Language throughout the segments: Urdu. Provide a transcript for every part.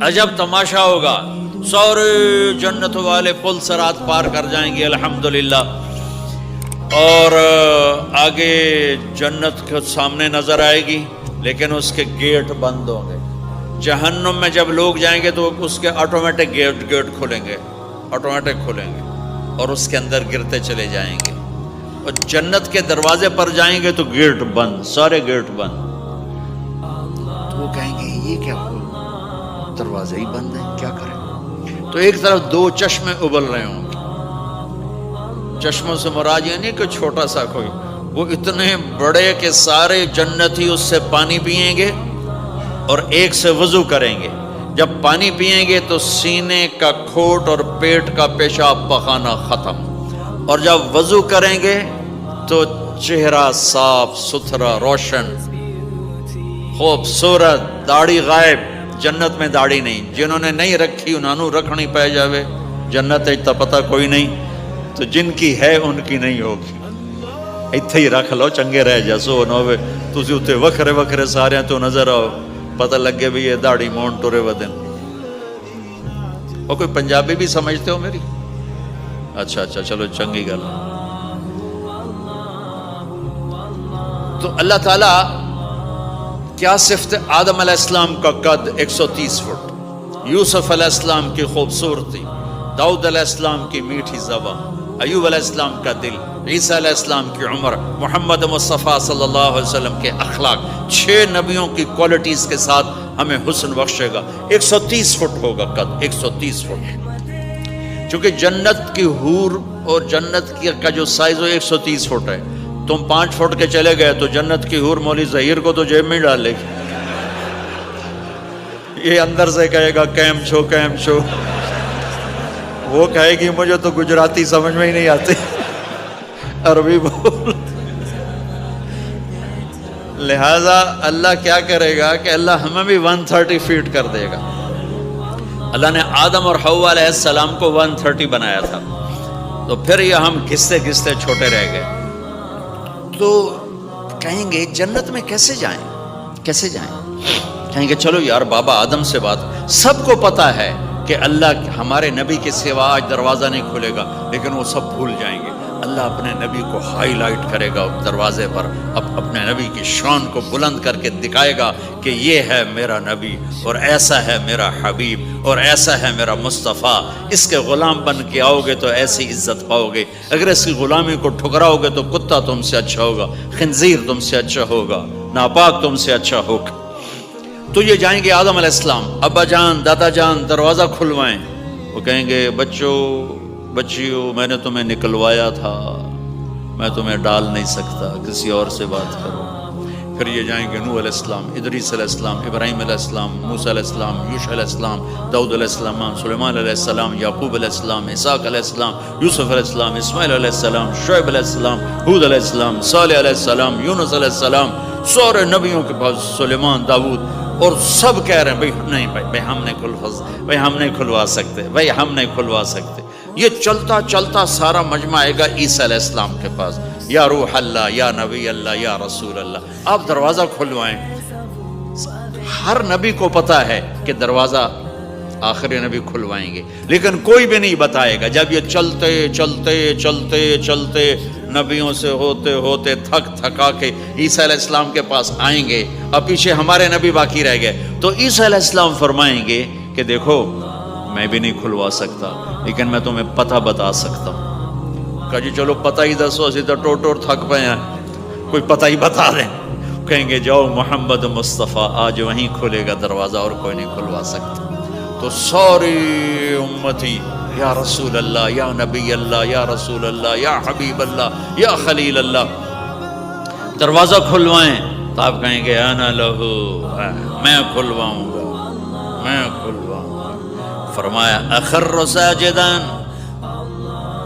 عجب تماشا ہوگا، سارے جنت والے پل سرات پار کر جائیں گے الحمدللہ، اور آگے جنت کے سامنے نظر آئے گی لیکن اس کے گیٹ بند ہوں گے۔ جہنم میں جب لوگ جائیں گے تو اس کے آٹومیٹک گیٹ کھلیں گے، آٹومیٹک کھلیں گے اور اس کے اندر گرتے چلے جائیں گے، اور جنت کے دروازے پر جائیں گے تو گیٹ بند، سارے گیٹ بند۔ تو وہ کہیں گے یہ کیا ہوا، دروازے ہی بند ہیں، کیا کریں؟ تو ایک طرف دو چشمے ابل رہے ہوں گے، چشموں سے مراد یہ نہیں کہ چھوٹا سا کوئی، وہ اتنے بڑے کہ سارے جنتی اس سے پانی پئیں گے اور ایک سے وضو کریں گے۔ جب پانی پئیں گے تو سینے کا کھوٹ اور پیٹ کا پیشاب پخانا ختم، اور جب وضو کریں گے تو چہرہ صاف ستھرا روشن خوبصورت، داڑھی غائب۔ جنت میں داڑھی نہیں، جنہوں نے نہیں رکھی انہوں نے رکھنی پہ جاوے، جنت تا پتہ کوئی نہیں، تو جن کی ہے ان کی نہیں ہوگی۔ ایتھے ہی رکھ لو، چنگے رہ جیسو نہ ہوئے تسی اتنے وکھرے وکھرے سارے تو نظر آؤ، پتہ لگے بھی یہ داڑھی مون ٹورے ودن۔ اور کوئی پنجابی بھی سمجھتے ہو میری؟ اچھا چلو چنگی گل۔ تو اللہ تعالیٰ کیا صفت؟ آدم علیہ السلام کا قد 130 فٹ، یوسف علیہ السلام کی خوبصورتی، داؤد علیہ السلام کی میٹھی زبان، ایوب علیہ السلام کا دل، عیسیٰ علیہ السلام کی عمر، محمد مصطفیٰ صلی اللہ علیہ وسلم کے اخلاق، 6 نبیوں کی کوالٹیز کے ساتھ ہمیں حسن بخشے گا۔ 130 فٹ ہوگا قد، 130 فٹ، چونکہ جنت کی حور اور جنت کا جو سائز ہے 130 فٹ ہے۔ تم 5 فٹ کے چلے گئے تو جنت کی حور مولی ظہیر کو تو جیب میں ڈالے گی، یہ اندر سے کہے گا کیم چھو، وہ کہے گی مجھے تو گجراتی سمجھ میں ہی نہیں آتی، عربی بول۔ لہذا اللہ کیا کرے گا کہ اللہ ہمیں بھی 130 فیٹ کر دے گا۔ اللہ نے آدم اور حوا علیہ السلام کو 130 بنایا تھا، تو پھر یہ ہم گھستے گھستے چھوٹے رہ گئے۔ تو کہیں گے جنت میں کیسے جائیں؟ کہیں گے چلو یار بابا آدم سے بات، سب کو پتہ ہے کہ اللہ ہمارے نبی کے سوا آج دروازہ نہیں کھلے گا، لیکن وہ سب بھول جائیں گے۔ اللہ اپنے نبی کو ہائی لائٹ کرے گا دروازے پر، اپنے نبی کی شان کو بلند کر کے دکھائے گا کہ یہ ہے میرا نبی، اور ایسا ہے میرا حبیب، اور ایسا ہے میرا مصطفیٰ۔ اس کے غلام بن کے آؤ گے تو ایسی عزت پاؤ گے، اگر اس کی غلامی کو ٹھکراؤ گے تو کتا تم سے اچھا ہوگا، خنزیر تم سے اچھا ہوگا، ناپاک تم سے اچھا ہوگا۔ تو یہ جائیں گے آدم علیہ السلام، ابا جان دادا جان دروازہ کھلوائیں۔ وہ کہیں گے بچیو میں نے تمہیں نکلوایا تھا، میں تمہیں ڈال نہیں سکتا، کسی اور سے بات کرو۔ پھر یہ جائیں گے نوح علیہ السلام، ادریس علیہ السلام، ابراہیم علیہ السلام، موسیٰ علیہ السلام، یوشع علیہ السلام، داؤد علیہ السلام، سلیمان علیہ السلام، یعقوب علیہ السلام، اسحاق علیہ السلام، یوسف علیہ السلام، اسماعیل علیہ السلام، شعیب علیہ السلام، ہود علیہ السلام، صالح علیہ السلام، یونس علیہ السلام، سارے نبیوں کے پاس، سلیمان، داؤد، اور سب کہہ رہے ہیں بھائی ہم نہیں کھلوا سکتے۔ یہ چلتا چلتا سارا مجمع آئے گا عیسیٰ علیہ السلام کے پاس، یا روح اللہ، یا نبی اللہ، یا رسول اللہ، آپ دروازہ کھلوائیں۔ ہر نبی کو پتا ہے کہ دروازہ آخری نبی کھلوائیں گے، لیکن کوئی بھی نہیں بتائے گا۔ جب یہ چلتے نبیوں سے ہوتے تھکا کے عیسیٰ علیہ السلام کے پاس آئیں گے، اب پیچھے ہمارے نبی باقی رہ گئے، تو عیسیٰ علیہ السلام فرمائیں گے کہ دیکھو میں بھی نہیں کھلوا سکتا، لیکن میں تمہیں پتہ بتا سکتا ہوں۔ کہا جی چلو پتہ ہی دسو، اسی تو ٹور تھک پئے ہیں، کوئی پتہ ہی بتا دیں۔ کہیں گے جاؤ محمد مصطفیٰ، آج وہیں کھلے گا دروازہ، اور کوئی نہیں کھلوا سکتا۔ تو ساری امتی یا رسول اللہ، یا نبی اللہ، یا رسول اللہ، یا حبیب اللہ، یا خلیل اللہ، دروازہ کھلوائیں۔ تو آپ کہیں گے انا لہو، میں کھلواؤں گا۔ فرمایا اخر ساجدان،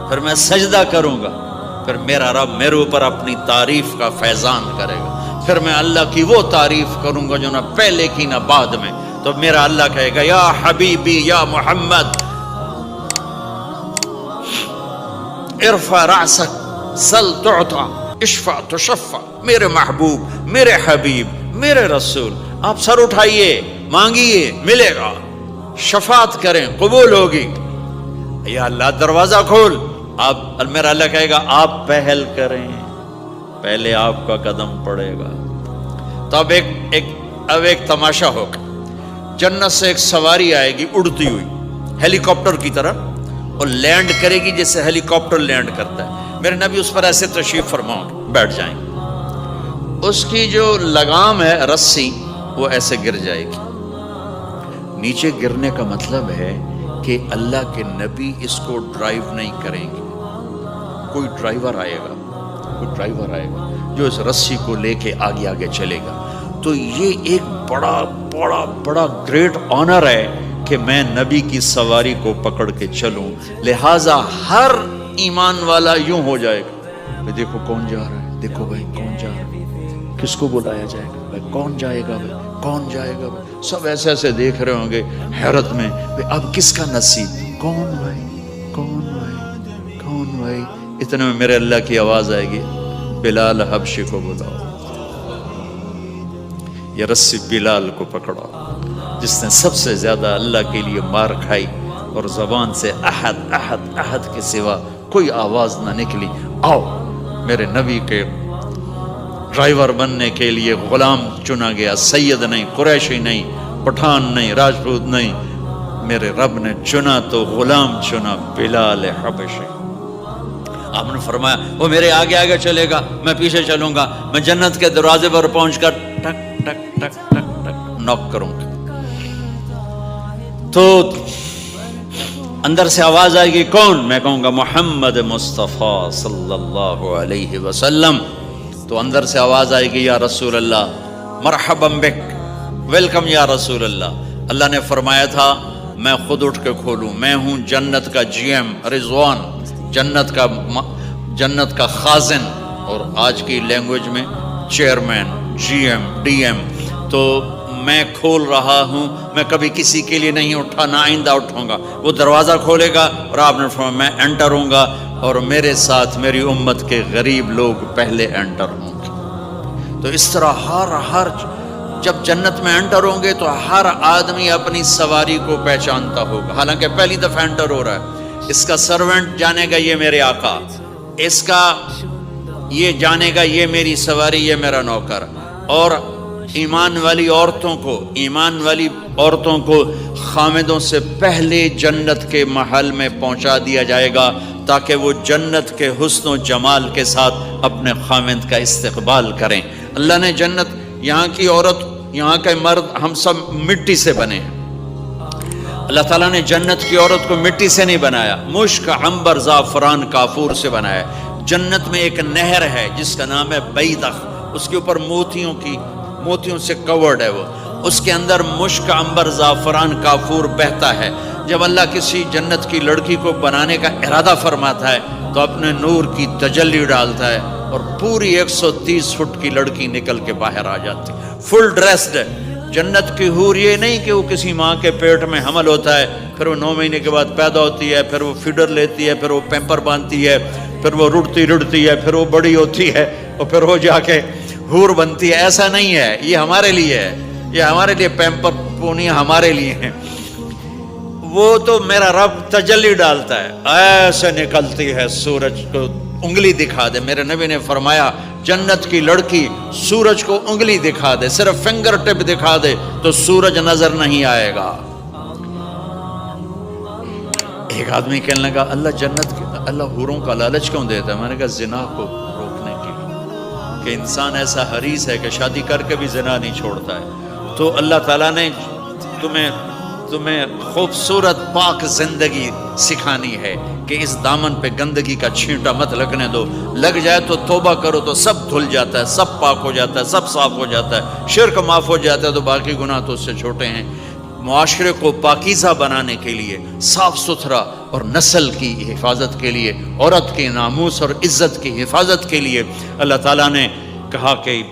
پھر میں سجدہ کروں گا، پھر میرا رب میرے اوپر اپنی تعریف کا فیضان کرے گا، پھر میں اللہ کی وہ تعریف کروں گا جو نہ پہلے کی نہ بعد میں۔ تو میرا اللہ کہے گا یا حبیبی یا محمد ارفع رأسک سل تعطا اشفع تشفع، میرے محبوب، میرے حبیب، میرے رسول، آپ سر اٹھائیے، مانگیے، ملے گا۔ شفاعت کریں قبول ہوگی. یا اللہ دروازہ کھول. آپ میرا اللہ کہے گا آپ پہل کریں, پہلے آپ کا قدم پڑے گا. تو اب ایک تماشا ہوگا. جنت سے ایک سواری آئے گی اڑتی ہوئی ہیلی کاپٹر کی طرح, اور لینڈ کرے گی جیسے ہیلی کاپٹر لینڈ کرتا ہے. میرے نبی اس پر ایسے تشریف فرماؤ بیٹھ جائیں گے. اس کی جو لگام ہے رسی وہ ایسے گر جائے گی. نیچے گرنے کا مطلب ہے کہ اللہ کے نبی اس کو ڈرائیو نہیں کریں گے. کوئی ڈرائیور آئے گا جو اس رسی کو لے کے آگے آگے چلے گا. تو یہ ایک بڑا بڑا بڑا گریٹ آنر ہے کہ میں نبی کی سواری کو پکڑ کے چلوں. لہٰذا ہر ایمان والا یوں ہو جائے گا, دیکھو کون جا رہا ہے, دیکھو بھائی کون جا رہا ہے, کس کو بلایا جائے گا, بھائی کون جائے گا, بھائی کون جائے گا. سب ایسے ایسے دیکھ رہے ہوں گے حیرت میں, اب کس کا نصیب, کون بھائی کون بھائی کون بھائی. اتنے میں میرے اللہ کی آواز آئے گی, بلال حبشی کو بلاؤ. یہ رسی بلال کو پکڑو جس نے سب سے زیادہ اللہ کے لیے مار کھائی اور زبان سے احد احد احد کے سوا کوئی آواز نہ نکلی. آؤ میرے نبی کے ڈرائیور بننے کے لیے غلام چنا گیا. سید نہیں, قریشی نہیں, پٹھان نہیں, راجپوت نہیں, میرے رب نے چنا تو غلام چنا, بلال حبشی. آپ نے فرمایا وہ میرے آگے آگے چلے گا, میں پیچھے چلوں گا, میں جنت کے دروازے پر پہنچ کر ٹک ٹک ٹک ٹک ٹک نوک کروں گا. تو اندر سے آواز آئے گی کون, میں کہوں گا محمد مصطفیٰ صلی اللہ علیہ وسلم. تو اندر سے آواز آئے گی یا رسول اللہ, مرحبا بک, ویلکم یا رسول اللہ. اللہ نے فرمایا تھا میں خود اٹھ کے کھولوں, میں ہوں جنت کا جی ایم رضوان, جنت کا خازن, اور آج کی لینگویج میں chairman, G M, D M. تو میں کھول رہا ہوں, میں کبھی کسی کے لیے نہیں اٹھا, نہ آئندہ اٹھوں گا. وہ دروازہ کھولے گا اور آپ نے فرمایا میں انٹر ہوں گا, اور میرے ساتھ میری امت کے غریب لوگ پہلے انٹر ہوں گے. تو اس طرح ہر جب جنت میں انٹر ہوں گے تو ہر آدمی اپنی سواری کو پہچانتا ہوگا. حالانکہ پہلی دفعہ انٹر ہو رہا ہے. اس کا سرونٹ جانے گا یہ میرے آقا, اس کا یہ جانے گا یہ میری سواری, یہ میرا نوکر. اور ایمان والی عورتوں کو خامدوں سے پہلے جنت کے محل میں پہنچا دیا جائے گا تاکہ وہ جنت کے حسن و جمال کے ساتھ اپنے خامد کا استقبال کریں. اللہ نے جنت, یہاں کی عورت, یہاں کے مرد, ہم سب مٹی سے بنے ہیں. اللہ تعالیٰ نے جنت کی عورت کو مٹی سے نہیں بنایا, مشک, عنبر, زعفران, کافور سے بنایا. جنت میں ایک نہر ہے جس کا نام ہے بیدخ, اس کے اوپر موتیوں سے کورڈ ہے. وہ اس کے اندر مشک, عنبر, زعفران, کافور بہتا ہے. جب اللہ کسی جنت کی لڑکی کو بنانے کا ارادہ فرماتا ہے تو اپنے نور کی تجلی ڈالتا ہے اور پوری 130 فٹ کی لڑکی نکل کے باہر آ جاتی, فل ڈریسڈ ہے. جنت کی حور یہ نہیں کہ وہ کسی ماں کے پیٹ میں حمل ہوتا ہے, پھر وہ 9 مہینے کے بعد پیدا ہوتی ہے, پھر وہ فیڈر لیتی ہے, پھر وہ پیمپر باندھتی ہے, پھر وہ رڑتی ہے, پھر وہ بڑی ہوتی ہے, اور پھر وہ جا کے حور بنتی ہے. ایسا نہیں ہے, یہ ہمارے لیے ہے, یہ ہمارے لیے پیمپر پونیاں ہمارے لیے ہیں. وہ تو میرا رب تجلی ڈالتا ہے, ایسے نکلتی ہے سورج کو انگلی دکھا دے. میرے نبی نے فرمایا جنت کی لڑکی سورج کو انگلی دکھا دے, صرف فنگر ٹپ دکھا دے تو سورج نظر نہیں آئے گا. ایک آدمی کہنے لگا اللہ حوروں کا لالچ کیوں دیتا ہے؟ میں نے کہا زنا کو روکنے کے لیے, کہ انسان ایسا حریص ہے کہ شادی کر کے بھی زنا نہیں چھوڑتا ہے. تو اللہ تعالیٰ نے تمہیں خوبصورت پاک زندگی سکھانی ہے کہ اس دامن پہ گندگی کا چھینٹا مت لگنے دو. لگ جائے تو توبہ کرو تو سب دھل جاتا ہے, سب پاک ہو جاتا ہے, سب صاف ہو جاتا ہے, شرک معاف ہو جاتا ہے, تو باقی گناہ تو اس سے چھوٹے ہیں. معاشرے کو پاکیزہ بنانے کے لیے, صاف ستھرا, اور نسل کی حفاظت کے لیے, عورت کے ناموس اور عزت کی حفاظت کے لیے اللہ تعالیٰ نے کہا کہ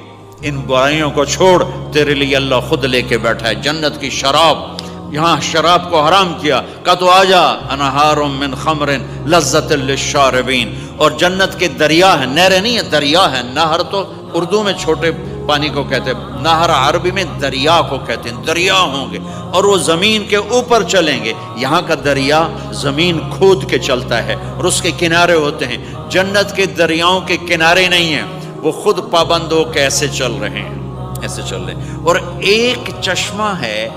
ان برائیوں کو چھوڑ, تیرے لیے اللہ خود لے کے بیٹھا ہے جنت کی شراب. یہاں شراب کو حرام کیا, کہا تو آجا انہار من خمر لذت للشاربین. اور جنت کے دریا ہیں, نہریں نہیں ہیں, دریا ہیں. نہر تو اردو میں چھوٹے پانی کو کہتے ہیں، نہر عربی میں دریا کو کہتے ہیں، دریا ہوں گے اور وہ زمین کے اوپر چلیں گے۔ یہاں کا دریا زمین کھود کے چلتا ہے اور اس کے کنارے ہوتے ہیں۔ جنت کے دریاؤں کے کنارے نہیں ہیں، وہ خود پابند ہو کے ایسے چل رہے ہیں، ایسے چل رہے ہیں۔ اور ایک چشمہ ہے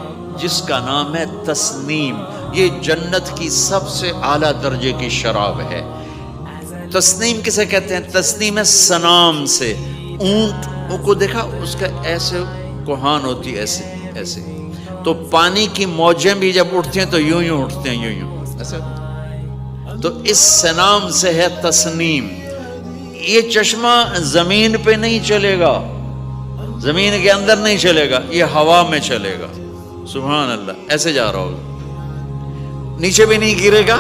جس کا نام ہے تسنیم، یہ جنت کی سب سے اعلیٰ درجے کی شراب ہے۔ تسنیم کسے کہتے ہیں؟ تسنیم ہے سنام سے، اونٹ کو دیکھا اس کا ایسے کوہان ہوتی ہے، ایسے ایسے، تو پانی کی موجیں بھی جب اٹھتی ہیں تو یوں یوں اٹھتے ہیں، یوں یوں ایسے، تو اس سنام سے ہے تسنیم۔ یہ چشمہ زمین پہ نہیں چلے گا، زمین کے اندر نہیں چلے گا، یہ ہوا میں چلے گا۔ سبحان اللہ، ایسے جا رہا ہوگا، نیچے بھی نہیں گرے گا،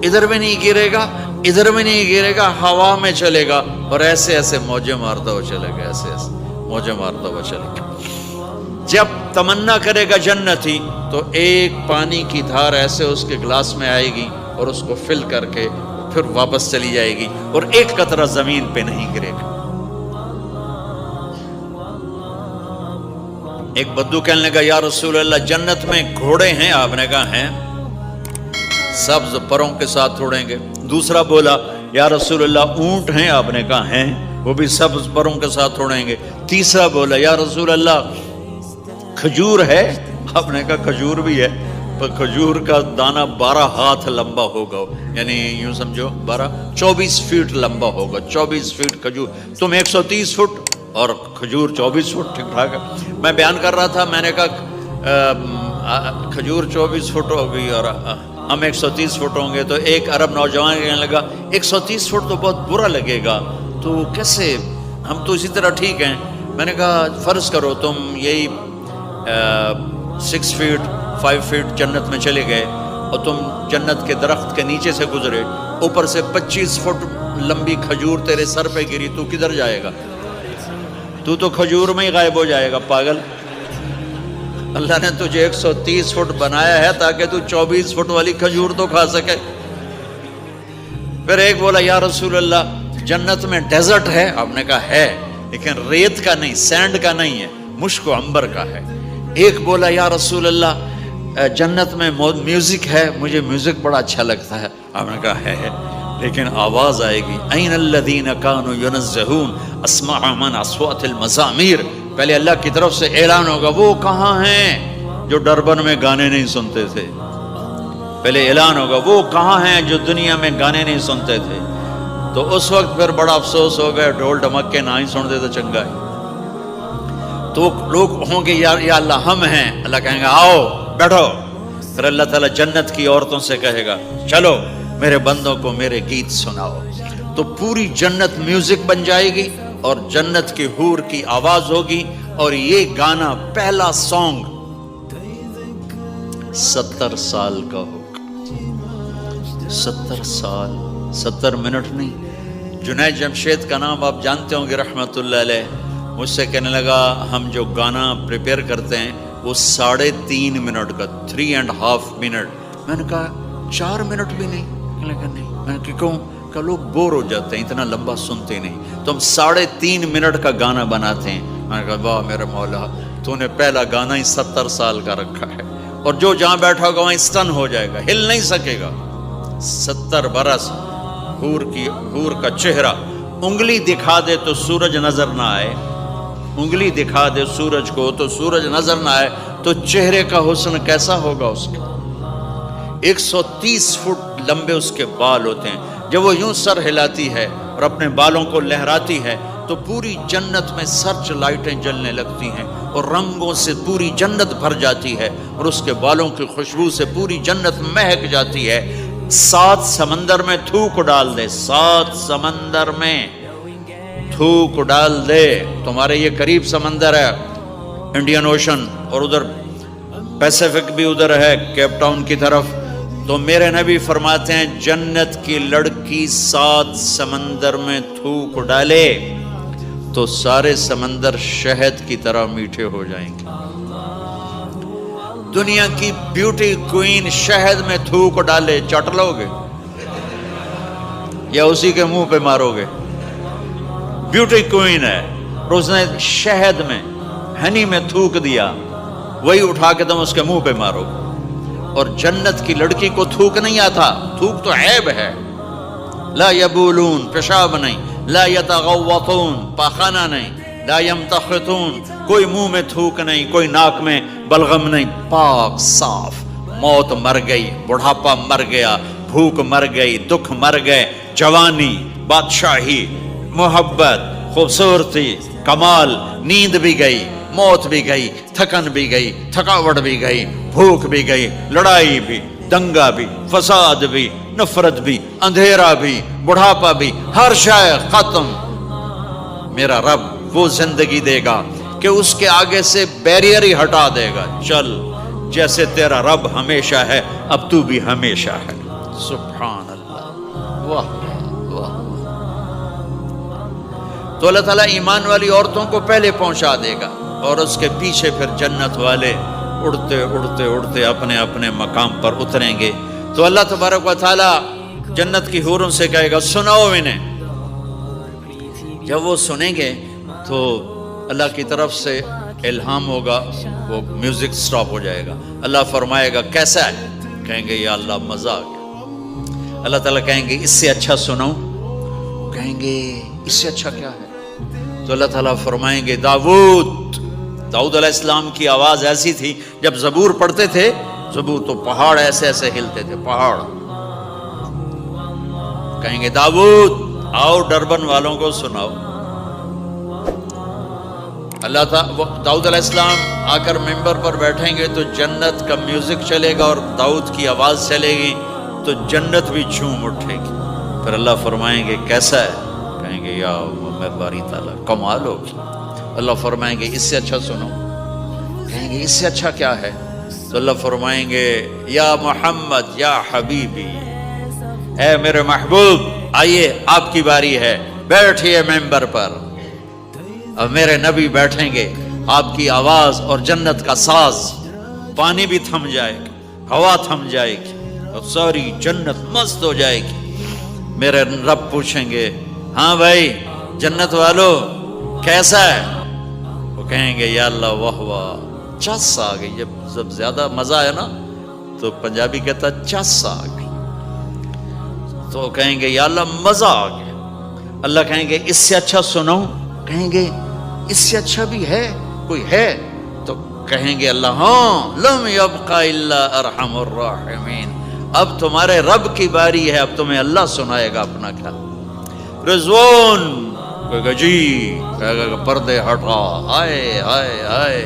ادھر بھی نہیں گرے گا، ادھر بھی نہیں گرے گا، ہوا میں چلے گا اور ایسے ایسے موجیں مارتا ہوا چلے گا، ایسے ایسے موجیں مارتا ہوا چلے گا۔ جب تمنا کرے گا جنتی تو ایک پانی کی دھار ایسے اس کے گلاس میں آئے گی اور اس کو فل کر کے پھر واپس چلی جائے گی اور ایک قطرہ زمین پہ نہیں گرے گا۔ ایک بدو کہنے لگا یا رسول اللہ جنت میں گھوڑے ہیں؟ آپ نے کہا ہیں، سبز پروں کے ساتھ اڑیں گے۔ دوسرا بولا یا رسول اللہ اونٹ ہیں؟ آپ نے کہا ہیں، وہ بھی سبز پروں کے ساتھ اڑیں گے۔ تیسرا بولا یا رسول اللہ کھجور ہے؟ آپ نے کہا کھجور بھی ہے، پر کھجور کا دانہ 12 ہاتھ لمبا ہوگا، یعنی یوں سمجھو 24 فٹ لمبا ہوگا، 24 فٹ کھجور، تم 130 فٹ اور کھجور 24 فٹ، ٹھیک ٹھاک ہے۔ میں بیان کر رہا تھا، میں نے کہا کھجور 24 فٹ ہو گئی اور ہم 130 فٹ ہوں گے، تو ایک عرب نوجوان کہنے لگا 130 فٹ تو بہت برا لگے گا، تو کیسے، ہم تو اسی طرح ٹھیک ہیں۔ میں نے کہا فرض کرو تم یہی 6 فٹ 5 فٹ جنت میں چلے گئے اور تم جنت کے درخت کے نیچے سے گزرے، اوپر سے 25 فٹ لمبی کھجور تیرے سر پہ گری، تو کدھر جائے گا؟ تو کھجور میں ہی غائب ہو جائے گا، پاگل۔ اللہ نے تجھے 130 فٹ بنایا ہے تاکہ تو 24 فٹ والی کھجور تو کھا سکے۔ پھر ایک بولا یا رسول اللہ جنت میں ڈیزرٹ ہے؟ آپ نے کہا ہے، لیکن ریت کا نہیں، سینڈ کا نہیں ہے، مشک و عنبر کا ہے۔ ایک بولا یا رسول اللہ جنت میں میوزک ہے؟ مجھے میوزک بڑا اچھا لگتا ہے۔ آپ نے کہا ہے، لیکن آواز آئے گی این الذین کانوا ینزہون اسمع من اصوات المزامیر، پہلے اللہ کی طرف سے اعلان ہوگا وہ کہاں ہیں جو ڈربن میں گانے نہیں سنتے تھے، پہلے اعلان ہوگا وہ کہاں ہیں جو دنیا میں گانے نہیں سنتے تھے، تو اس وقت پھر بڑا افسوس ہوگا، ڈھول ڈھمکے نہ ہی سنتے تو چنگا ہے۔ تو لوگ ہوں گے یا اللہ ہم ہیں، اللہ کہیں گا آؤ بیٹھو، پھر اللہ تعالیٰ جنت کی عورتوں سے کہے گا چلو میرے بندوں کو میرے گیت سناؤ، تو پوری جنت میوزک بن جائے گی اور جنت کی حور کی آواز ہوگی، اور یہ گانا پہلا سانگ 70 سال کا ہوگا۔ 70 سال، 70 منٹ نہیں۔ جنید جمشید کا نام آپ جانتے ہوں گے رحمت اللہ علیہ، مجھ سے کہنے لگا ہم جو گانا پریپیئر کرتے ہیں وہ 3.5 منٹ کا، 3.5 منٹ۔ میں نے کہا 4 منٹ بھی نہیں؟ نہیں۔ میں نے کہا کیوں؟ کہ لوگ بور ہو جاتے ہیں، اتنا لمبا سنتے نہیں، تو ہم 3.5 منٹ کا گانا بناتے ہیں۔ میں نے کہا واہ میرے مولا، تو نے پہلا گانا ہی 70 سال کا رکھا ہے، اور جو جہاں بیٹھا ہوگا وہاں اسٹن ہو جائے گا، ہل نہیں سکے گا۔ 70 برس حور کا چہرہ، انگلی دکھا دے تو سورج نظر نہ آئے، انگلی دکھا دے سورج کو تو سورج نظر نہ آئے، تو چہرے کا حسن کیسا ہوگا اس کا؟ 130 فٹ لمبے اس کے بال ہوتے ہیں، جب وہ یوں سر ہلاتی ہے اور اپنے بالوں کو لہراتی ہے تو پوری جنت میں سرچ لائٹیں جلنے لگتی ہیں اور رنگوں سے پوری جنت بھر جاتی ہے، اور اس کے بالوں کی خوشبو سے پوری جنت مہک جاتی ہے۔ 7 سمندر میں تھوک ڈال دے، 7 سمندر میں تھوک ڈال دے، تمہارے یہ قریب سمندر ہے انڈین اوشن، اور ادھر پیسیفک بھی ادھر ہے کیپ ٹاؤن کی طرف، تو میرے نبی فرماتے ہیں جنت کی لڑکی 7 سمندر میں تھوک ڈالے تو سارے سمندر شہد کی طرح میٹھے ہو جائیں گے۔ دنیا کی بیوٹی کوئین شہد میں تھوک ڈالے، چٹ لو گے یا اسی کے منہ پہ مارو گے؟ بیوٹی کوئین ہے، اور اس نے شہد میں ہنی میں تھوک دیا، وہی اٹھا کے تم اس کے منہ پہ مارو۔ اور جنت کی لڑکی کو تھوک نہیں آتا، تھوک تو عیب ہے۔ لا یبولون، پیشاب نہیں، لا یتغوطون، پاخانہ نہیں، لا یمتخطون، کوئی منہ میں تھوک نہیں، کوئی ناک میں بلغم نہیں، پاک صاف۔ موت مر گئی، بڑھاپا مر گیا، بھوک مر گئی، دکھ مر گئے، جوانی، بادشاہی، محبت، خوبصورتی، کمال، نیند بھی گئی، موت بھی گئی، تھکن بھی گئی، تھکاوٹ بھی گئی، بھوک بھی گئی، لڑائی بھی، دنگا بھی، فساد بھی، نفرت بھی، اندھیرا بھی، بڑھاپا بھی، ہر شے ختم۔ میرا رب وہ زندگی دے گا کہ اس کے آگے سے بیریئر ہی ہٹا دے گا، چل جیسے تیرا رب ہمیشہ ہے اب تو بھی ہمیشہ ہے۔ سبحان اللہ، واہ واہ۔ تو اللہ تعالیٰ ایمان والی عورتوں کو پہلے پہنچا دے گا اور اس کے پیچھے پھر جنت والے اڑتے اڑتے اڑتے اپنے اپنے مقام پر اتریں گے۔ تو اللہ تبارک و تعالیٰ جنت کی حوروں سے کہے گا سناؤ انہیں۔ جب وہ سنیں گے تو اللہ کی طرف سے الہام ہوگا، وہ میوزک سٹاپ ہو جائے گا۔ اللہ فرمائے گا کیسا ہے؟ کہیں گے یا اللہ مزہ آ گیا۔ اللہ تعالیٰ کہیں گے اس سے اچھا سناؤں؟ کہیں گے اس سے اچھا کیا ہے؟ تو اللہ تعالیٰ فرمائیں گے داؤد علیہ السلام کی آواز ایسی تھی، جب زبور پڑھتے تھے زبور تو پہاڑ ایسے ایسے ہلتے تھے، پہاڑ۔ کہیں گے داؤد آؤ ڈربن والوں کو سناؤ۔ اللہ تعالیٰ داؤد علیہ السلام آ کر ممبر پر بیٹھیں گے تو جنت کا میوزک چلے گا اور داؤد کی آواز چلے گی تو جنت بھی جھوم اٹھے گی۔ پھر اللہ فرمائیں گے کیسا ہے؟ کہیں گے یا باری تعالیٰ کمال ہوگی۔ اللہ فرمائیں گے اس سے اچھا سنو۔ کہیں گے اس سے اچھا کیا ہے؟ تو اللہ فرمائیں گے یا محمد یا حبیبی، اے میرے محبوب آئیے آپ کی باری ہے، بیٹھیے ممبر پر۔ اب میرے نبی بیٹھیں گے، آپ کی آواز اور جنت کا ساز، پانی بھی تھم جائے گا، ہوا تھم جائے گی اور ساری جنت مست ہو جائے گی۔ میرے رب پوچھیں گے ہاں بھائی جنت والو کیسا ہے؟ وہ کہیں گے یا اللہ واہ واہ، چس آ گئی۔ جب زیادہ مزہ ہے نا تو پنجابی کہتا چس آ گئی۔ تو کہیں گے یا اللہ مزہ آ گیا۔ اللہ کہیں گے اس سے اچھا سناؤں؟ کہیں گے اس سے اچھا بھی ہے، کوئی ہے؟ تو کہیں گے اللہ ہاں لم یبقى الا ارحم الراحمین، اب تمہارے رب کی باری ہے، اب تمہیں اللہ سنائے گا اپنا خیال۔ رضوان کہے گا جی، کہے گا پردے ہٹا، آئے آئے آئے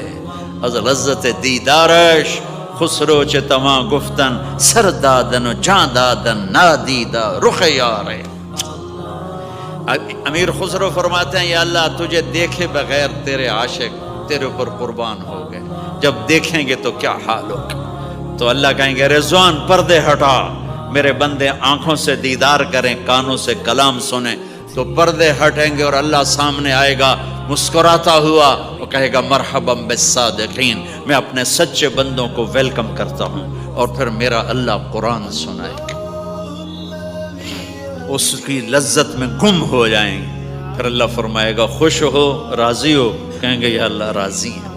از لذت دیدارش خسرو چه تما گفتن سر دادن و جان دادن نادیدہ رخ یارے۔ امیر خسرو فرماتے ہیں یا اللہ تجھے دیکھے بغیر تیرے عاشق تیرے اوپر قربان ہو گئے، جب دیکھیں گے تو کیا حال ہوگا؟ تو اللہ کہیں گے رضوان پردے ہٹا، میرے بندے آنکھوں سے دیدار کریں، کانوں سے کلام سنیں۔ تو پردے ہٹیں گے اور اللہ سامنے آئے گا مسکراتا ہوا، وہ کہے گا مرحبا بالصادقین، میں اپنے سچے بندوں کو ویلکم کرتا ہوں۔ اور پھر میرا اللہ قرآن سنائے گا، اس کی لذت میں گم ہو جائیں گے۔ پھر اللہ فرمائے گا خوش ہو، راضی ہو؟ کہیں گے یا اللہ راضی ہے۔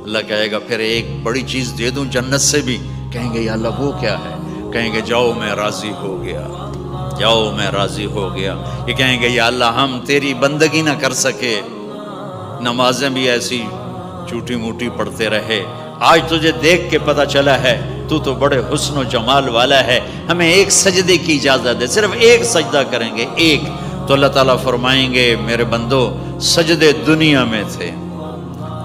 اللہ کہے گا پھر ایک بڑی چیز دے دوں جنت سے بھی؟ کہیں گے یا اللہ وہ کیا ہے؟ کہیں گے جاؤ میں راضی ہو گیا، جاؤ میں راضی ہو گیا۔ یہ کہیں گے یا اللہ ہم تیری بندگی نہ کر سکے، نمازیں بھی ایسی چوٹی موٹی پڑھتے رہے، آج تجھے دیکھ کے پتہ چلا ہے تو بڑے حسن و جمال والا ہے، ہمیں ایک سجدے کی اجازت ہے، صرف ایک سجدہ کریں گے، ایک۔ تو اللہ تعالیٰ فرمائیں گے میرے بندو سجدے دنیا میں تھے،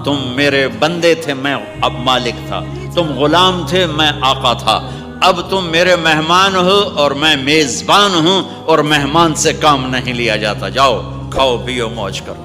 تم میرے بندے تھے، میں اب مالک تھا، تم غلام تھے، میں آقا تھا، اب تم میرے مہمان ہو اور میں میزبان ہوں، اور مہمان سے کام نہیں لیا جاتا، جاؤ کھاؤ پیو موج کرو۔